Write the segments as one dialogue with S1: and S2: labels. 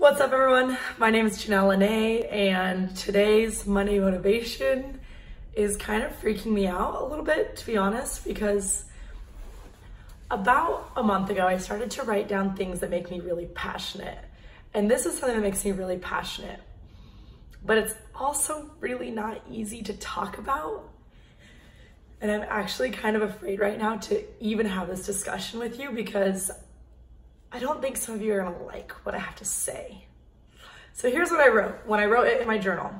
S1: What's up, everyone? My name is Janelle Lene, and today's Monday motivation is kind of freaking me out a little bit, to be honest, because about a month ago, I started to write down things that make me really passionate. And this is something that makes me really passionate, but it's also really not easy to talk about. And I'm actually kind of afraid right now to even have this discussion with you because I don't think some of you are gonna like what I have to say. So here's what I wrote when I wrote it in my journal.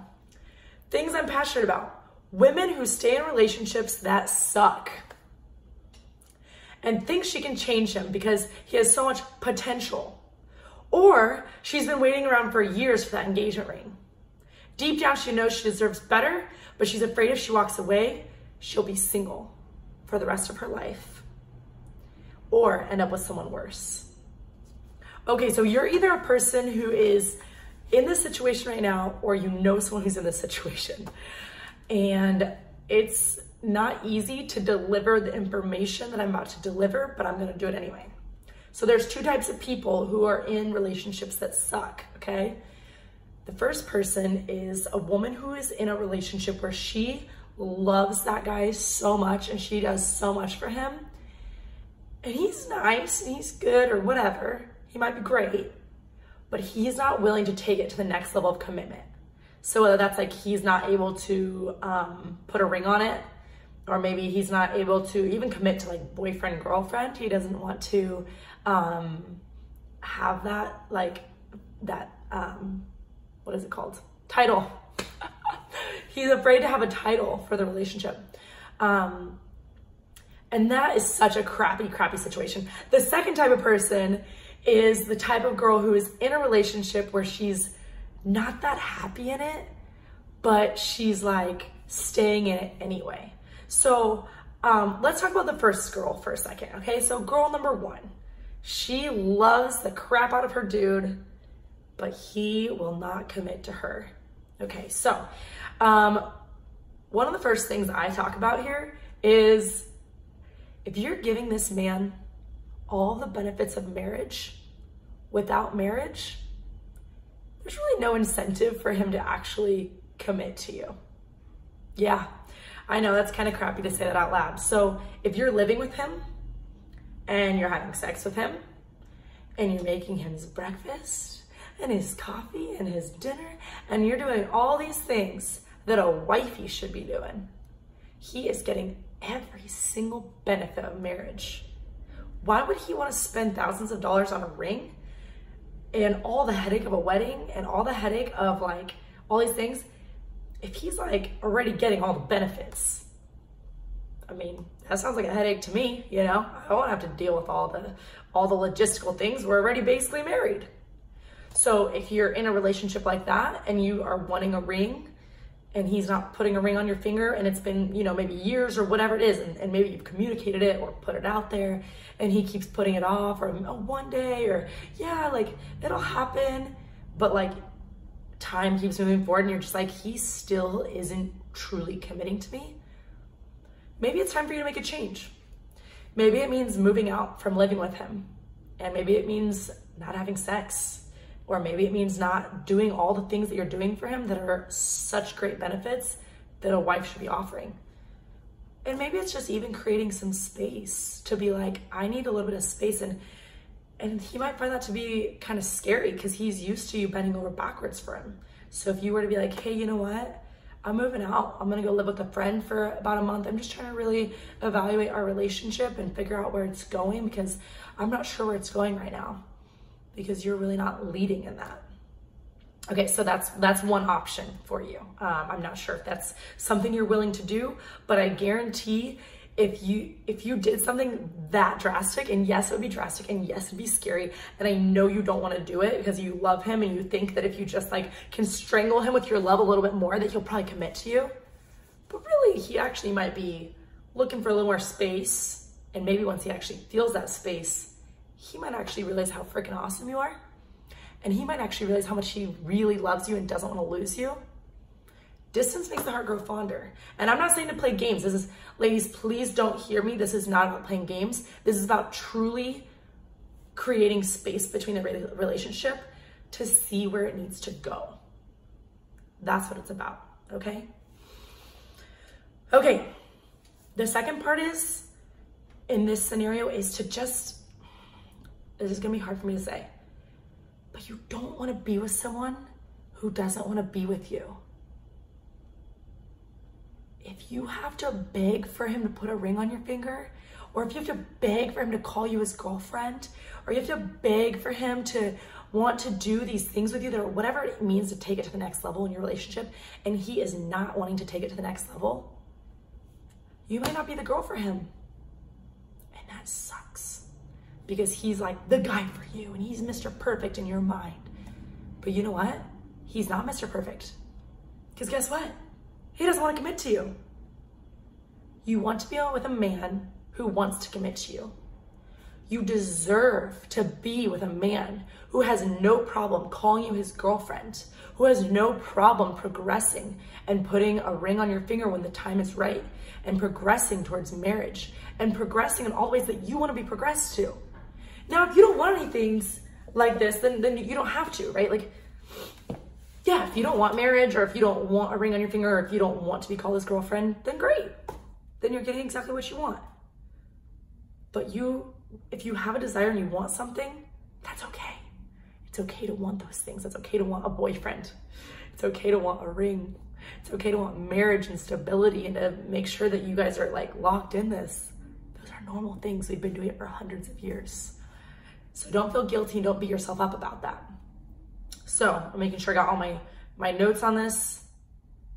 S1: Things I'm passionate about. Women who stay in relationships that suck and thinks she can change him because he has so much potential. Or she's been waiting around for years for that engagement ring. Deep down, she knows she deserves better, but she's afraid if she walks away, she'll be single for the rest of her life or end up with someone worse. Okay, so you're either a person who is in this situation right now, or you know someone who's in this situation. And it's not easy to deliver the information that I'm about to deliver, but I'm gonna do it anyway. So there's two types of people who are in relationships that suck, okay? The first person is a woman who is in a relationship where she loves that guy so much and she does so much for him. And he's nice and he's good or whatever. He might be great, but he's not willing to take it to the next level of commitment. So whether that's like he's not able to put a ring on it, or maybe he's not able to even commit to like boyfriend, girlfriend. He doesn't want to have that, what is it called? Title. He's afraid to have a title for the relationship. And that is such a crappy situation. The second type of person is the type of girl who is in a relationship where she's not that happy in it, but she's like staying in it anyway. So let's talk about the first girl for a second, okay? So girl number one, she loves the crap out of her dude, but he will not commit to her. Okay, so one of the first things I talk about here is if you're giving this man all the benefits of marriage without marriage, there's really no incentive for him to actually commit to you. Yeah, I know that's kind of crappy to say that out loud. So if you're living with him and you're having sex with him and you're making him his breakfast and his coffee and his dinner and you're doing all these things that a wifey should be doing, he is getting every single benefit of marriage. Why would he want to spend thousands of dollars on a ring and all the headache of a wedding and all the headache of like all these things if he's like already getting all the benefits? I mean, that sounds like a headache to me, you know? I don't have to deal with all the logistical things. We're already basically married. So if you're in a relationship like that and you are wanting a ring and he's not putting a ring on your finger and it's been, you know, maybe years or whatever it is, and maybe you've communicated it or put it out there and he keeps putting it off, or oh, one day, or yeah, like it'll happen, but like time keeps moving forward and you're just like, he still isn't truly committing to me. Maybe it's time for you to make a change. Maybe it means moving out from living with him, and maybe it means not having sex. Or maybe it means not doing all the things that you're doing for him that are such great benefits that a wife should be offering. And maybe it's just even creating some space to be like, I need a little bit of space. And he might find that to be kind of scary because he's used to you bending over backwards for him. So if you were to be like, hey, you know what? I'm moving out. I'm gonna go live with a friend for about a month. I'm just trying to really evaluate our relationship and figure out where it's going because I'm not sure where it's going right now, because you're really not leading in that. Okay, so that's one option for you. I'm not sure if that's something you're willing to do, but I guarantee if you did something that drastic, and yes, it would be drastic, and yes, it'd be scary, and I know you don't want to do it because you love him and you think that if you just like can strangle him with your love a little bit more, that he'll probably commit to you. But really, he actually might be looking for a little more space, and maybe once he actually feels that space, he might actually realize how freaking awesome you are. And he might actually realize how much he really loves you and doesn't want to lose you. Distance makes the heart grow fonder. And I'm not saying to play games. This is, ladies, please don't hear me. This is not about playing games. This is about truly creating space between the relationship to see where it needs to go. That's what it's about, okay? Okay, the second part is, in this scenario, is to just, this is gonna be hard for me to say, but you don't wanna be with someone who doesn't wanna be with you. If you have to beg for him to put a ring on your finger, or if you have to beg for him to call you his girlfriend, or you have to beg for him to want to do these things with you, or whatever it means to take it to the next level in your relationship, and he is not wanting to take it to the next level, you might not be the girl for him. And that sucks, because he's like the guy for you, and he's Mr. Perfect in your mind. But you know what? He's not Mr. Perfect. Because guess what? He doesn't want to commit to you. You want to be with a man who wants to commit to you. You deserve to be with a man who has no problem calling you his girlfriend, who has no problem progressing and putting a ring on your finger when the time is right, and progressing towards marriage, and progressing in all ways that you want to be progressed to. Now, if you don't want any things like this, then you don't have to, right? Like, yeah, if you don't want marriage, or if you don't want a ring on your finger, or if you don't want to be called his girlfriend, then great. Then you're getting exactly what you want. But if you have a desire and you want something, that's okay. It's okay to want those things. It's okay to want a boyfriend. It's okay to want a ring. It's okay to want marriage and stability, and to make sure that you guys are like locked in this. Those are normal things. We've been doing it for hundreds of years. So don't feel guilty and don't beat yourself up about that. So I'm making sure I got all my notes on this.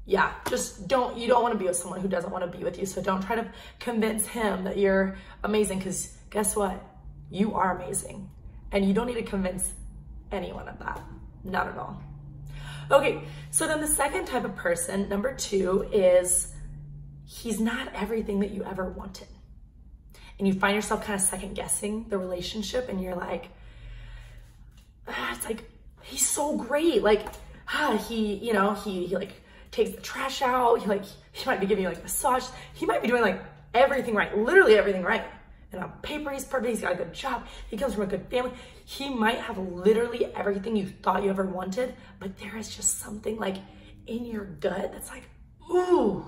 S1: Yeah, just you don't want to be with someone who doesn't want to be with you. So don't try to convince him that you're amazing, because guess what? You are amazing. And you don't need to convince anyone of that. Not at all. Okay, so then the second type of person, number 2, is he's not everything that you ever wanted. And you find yourself kind of second guessing the relationship, and you're like, it's like, he's so great. Like, he like takes the trash out. He might be giving you like a massage. He might be doing like everything right, literally everything right. And on paper, he's perfect. He's got a good job. He comes from a good family. He might have literally everything you thought you ever wanted, but there is just something like in your gut that's like, ooh,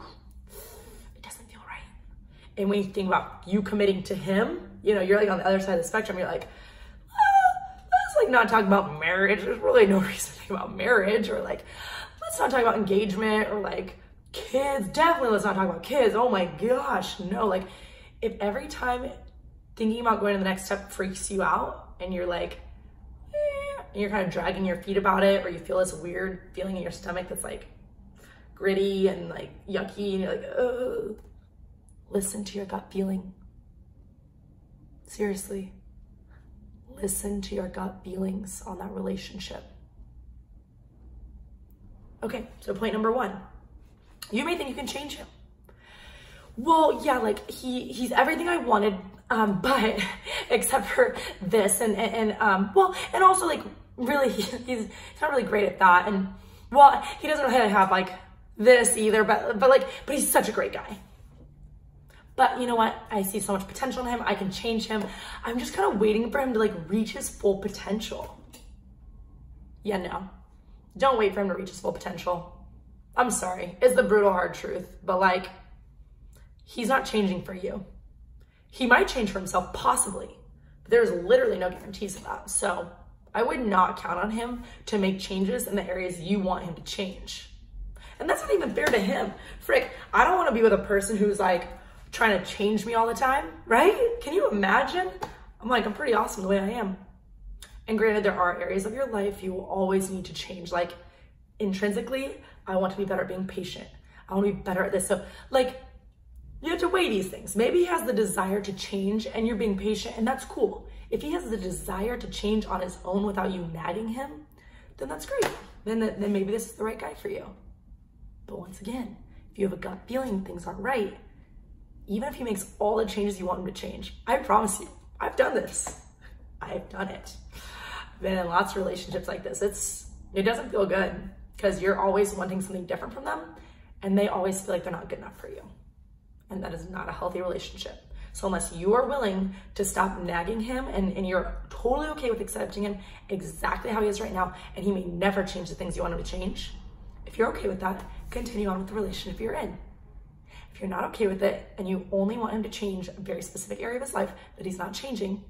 S1: it doesn't feel right. And when you think about you committing to him, you're like on the other side of the spectrum. You're like, let's like not talk about marriage. There's really no reason to think about marriage, or like, let's not talk about engagement, or like kids. Definitely let's not talk about kids. Oh my gosh, no. Like, if every time thinking about going to the next step freaks you out, and you're like, and you're kind of dragging your feet about it, or you feel this weird feeling in your stomach that's like gritty and like yucky, and you're like, ugh, listen to your gut feeling. Seriously, listen to your gut feelings on that relationship. Okay, so point number 1, you may think you can change him. Well, yeah, like he's everything I wanted, but except for this, and also like really he's not really great at that, and well, he doesn't really have like this either, but he's such a great guy. But you know what? I see so much potential in him. I can change him. I'm just kind of waiting for him to like reach his full potential. Yeah, no, don't wait for him to reach his full potential. I'm sorry, it's the brutal hard truth, but like, he's not changing for you. He might change for himself, possibly, but there's literally no guarantees of that. So I would not count on him to make changes in the areas you want him to change. And that's not even fair to him. Frick, I don't want to be with a person who's like trying to change me all the time, right? Can you imagine? I'm pretty awesome the way I am. And granted, there are areas of your life you will always need to change. Like intrinsically, I want to be better at being patient. I want to be better at this. So like, you have to weigh these things. Maybe he has the desire to change and you're being patient, and that's cool. If he has the desire to change on his own without you nagging him, then that's great. Then maybe this is the right guy for you. But once again, if you have a gut feeling things aren't right, even if he makes all the changes you want him to change, I promise you, I've done this. I've done it. I've been in lots of relationships like this. It doesn't feel good, because you're always wanting something different from them, and they always feel like they're not good enough for you. And that is not a healthy relationship. So unless you are willing to stop nagging him and you're totally okay with accepting him exactly how he is right now, and he may never change the things you want him to change, if you're okay with that, continue on with the relationship you're in. If you're not okay with it and you only want him to change a very specific area of his life that he's not changing,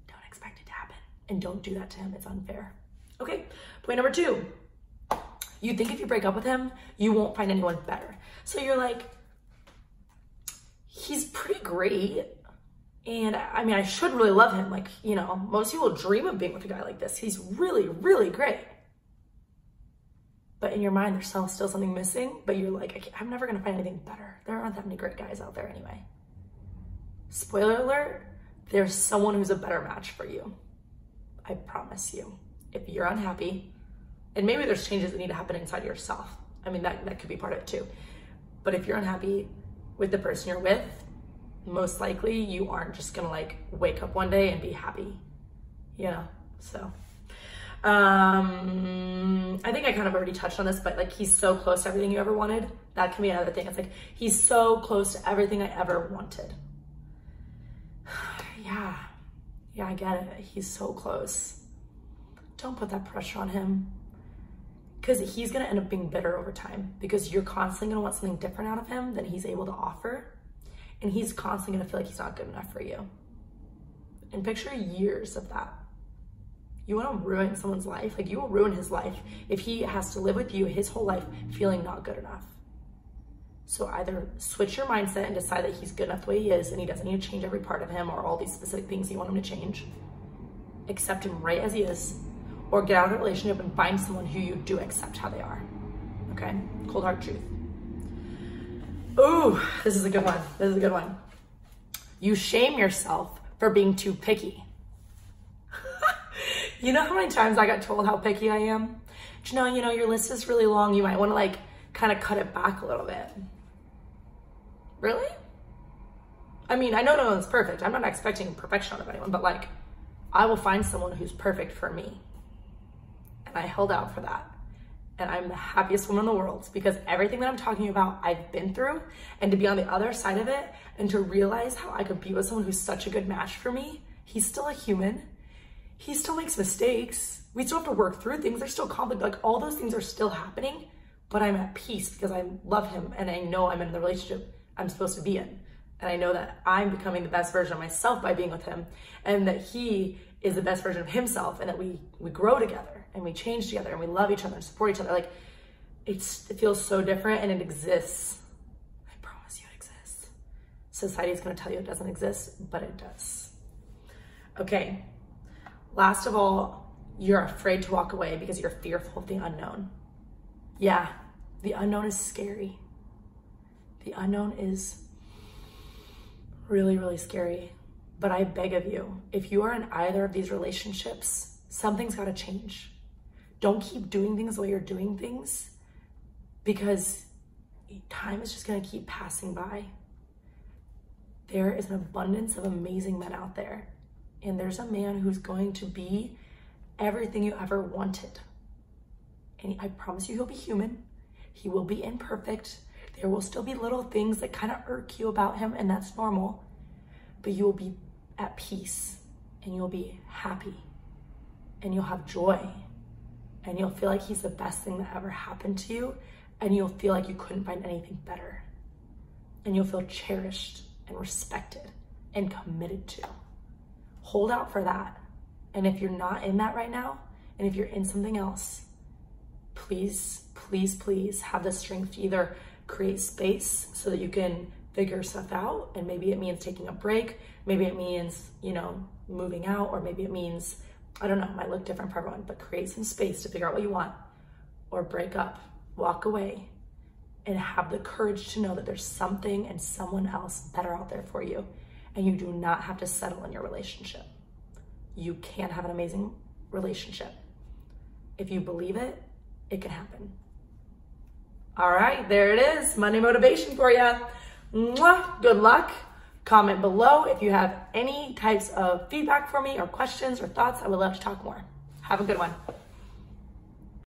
S1: don't expect it to happen. And don't do that to him. It's unfair. Okay, point number 2. You think if you break up with him, you won't find anyone better. So you're like, he's pretty great. And I mean, I should really love him. Like, you know, most people dream of being with a guy like this. He's really, really great. But in your mind, there's still something missing, but you're like, I'm never gonna find anything better. There aren't that many great guys out there anyway. Spoiler alert, there's someone who's a better match for you. I promise you. If you're unhappy, and maybe there's changes that need to happen inside yourself. I mean, that could be part of it too. But if you're unhappy with the person you're with, most likely you aren't just gonna like wake up one day and be happy, you know, so. I think I kind of already touched on this, but like he's so close to everything you ever wanted. That can be another thing. It's like, he's so close to everything I ever wanted. Yeah, I get it. He's so close. Don't put that pressure on him, because he's going to end up being bitter over time, because you're constantly going to want something different out of him than he's able to offer. And he's constantly going to feel like he's not good enough for you. And picture years of that. You want to ruin someone's life? Like, you will ruin his life if he has to live with you his whole life feeling not good enough. So either switch your mindset and decide that he's good enough the way he is and he doesn't need to change every part of him or all these specific things you want him to change. Accept him right as he is, or get out of the relationship and find someone who you do accept how they are. Okay? Cold hard truth. Ooh, this is a good one. You shame yourself for being too picky. You know how many times I got told how picky I am? Janelle, you know, your list is really long. You might want to like kind of cut it back a little bit. Really? I mean, I know no one's perfect. I'm not expecting perfection out of anyone, but like, I will find someone who's perfect for me. And I held out for that. And I'm the happiest woman in the world, because everything that I'm talking about, I've been through, and to be on the other side of it and to realize how I could be with someone who's such a good match for me. He's still a human. He still makes mistakes. We still have to work through things. There's still conflict. Like, all those things are still happening, but I'm at peace because I love him and I know I'm in the relationship I'm supposed to be in. And I know that I'm becoming the best version of myself by being with him, and that he is the best version of himself, and that we grow together and we change together and we love each other and support each other. Like, it feels so different, and it exists. I promise you it exists. Society is going to tell you it doesn't exist, but it does. Okay. Last of all, you're afraid to walk away because you're fearful of the unknown. Yeah, the unknown is scary. The unknown is really, really scary. But I beg of you, if you are in either of these relationships, something's got to change. Don't keep doing things the way you're doing things, because time is just going to keep passing by. There is an abundance of amazing men out there. And there's a man who's going to be everything you ever wanted. And I promise you, he'll be human. He will be imperfect. There will still be little things that kind of irk you about him, and that's normal. But you will be at peace, and you'll be happy, and you'll have joy, and you'll feel like he's the best thing that ever happened to you, and you'll feel like you couldn't find anything better. And you'll feel cherished and respected and committed to. Hold out for that. And if you're not in that right now, and if you're in something else, please, please, please have the strength to either create space so that you can figure stuff out. And maybe it means taking a break. Maybe it means, you know, moving out, or maybe it means, I don't know, it might look different for everyone, but create some space to figure out what you want, or break up, walk away, and have the courage to know that there's something and someone else better out there for you. And you do not have to settle in your relationship. You can have an amazing relationship. If you believe it, it can happen. All right, there it is. Monday motivation for you. Mwah, good luck. Comment below if you have any types of feedback for me or questions or thoughts. I would love to talk more. Have a good one.